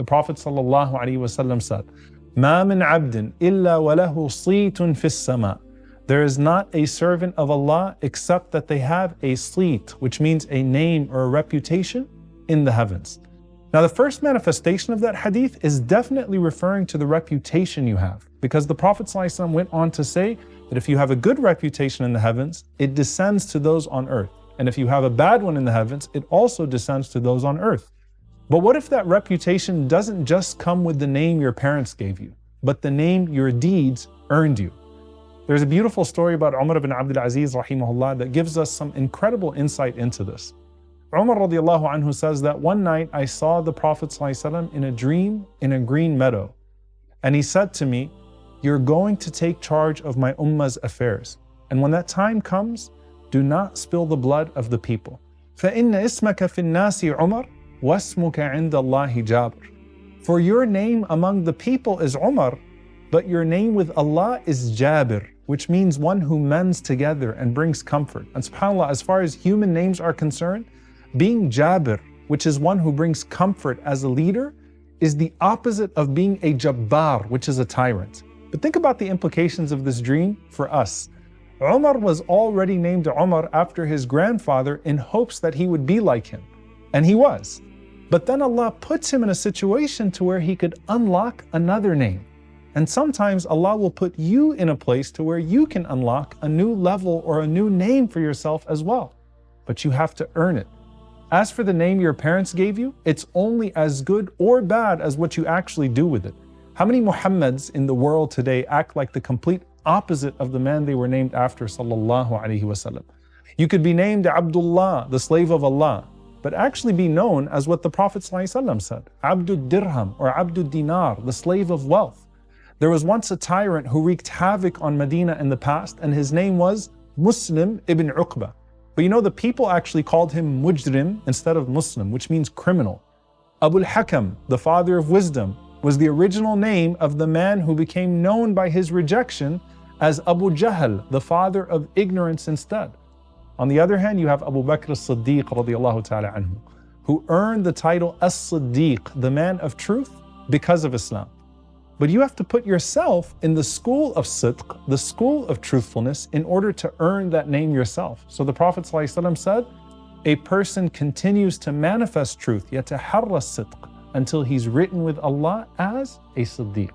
The Prophet ﷺ said, مَا مِنْ عَبْدٍ إِلَّا وَلَهُ صِيتٌ فِي السَّمَاءِ. There is not a servant of Allah except that they have a sleet, which means a name or a reputation in the heavens. Now the first manifestation of that hadith is definitely referring to the reputation you have, because the Prophet ﷺ went on to say that if you have a good reputation in the heavens, it descends to those on earth. And if you have a bad one in the heavens, it also descends to those on earth. But what if that reputation doesn't just come with the name your parents gave you, but the name your deeds earned you? There's a beautiful story about Umar ibn Abdul Aziz rahimahullah that gives us some incredible insight into this. Umar radiallahu anhu says that one night I saw the Prophet ﷺ in a dream in a green meadow. And he said to me, "You're going to take charge of my ummah's affairs. And when that time comes, do not spill the blood of the people. فَإِنَّ إِسْمَكَ فِي النَّاسِ عُمَرْ وَاسْمُكَ عِنْدَ اللَّهِ جَابِرٌ." For your name among the people is Umar, but your name with Allah is Jabir, which means one who mends together and brings comfort. And subhanAllah, as far as human names are concerned, being Jabir, which is one who brings comfort as a leader, is the opposite of being a Jabbar, which is a tyrant. But think about the implications of this dream for us. Umar was already named Umar after his grandfather in hopes that he would be like him. And he was. But then Allah puts him in a situation to where he could unlock another name. And sometimes Allah will put you in a place to where you can unlock a new level or a new name for yourself as well. But you have to earn it. As for the name your parents gave you, it's only as good or bad as what you actually do with it. How many Muhammads in the world today act like the complete opposite of the man they were named after, sallallahu alaihi wasallam? You could be named Abdullah, the slave of Allah, but actually be known as what the Prophet ﷺ said, Abdul Dirham or Abdul Dinar, the slave of wealth. There was once a tyrant who wreaked havoc on Medina in the past, and his name was Muslim ibn Uqba. But you know, the people actually called him Mujrim instead of Muslim, which means criminal. Abul Hakam, the father of wisdom, was the original name of the man who became known by his rejection as Abu Jahl, the father of ignorance instead. On the other hand, you have Abu Bakr as-Siddiq radiallahu ta'ala anhu, who earned the title As-Siddiq, the man of truth, because of Islam. But you have to put yourself in the school of sidq, the school of truthfulness, in order to earn that name yourself. So the Prophet ﷺ said, a person continues to manifest truth, yataharra sidq, until he's written with Allah as a Siddiq.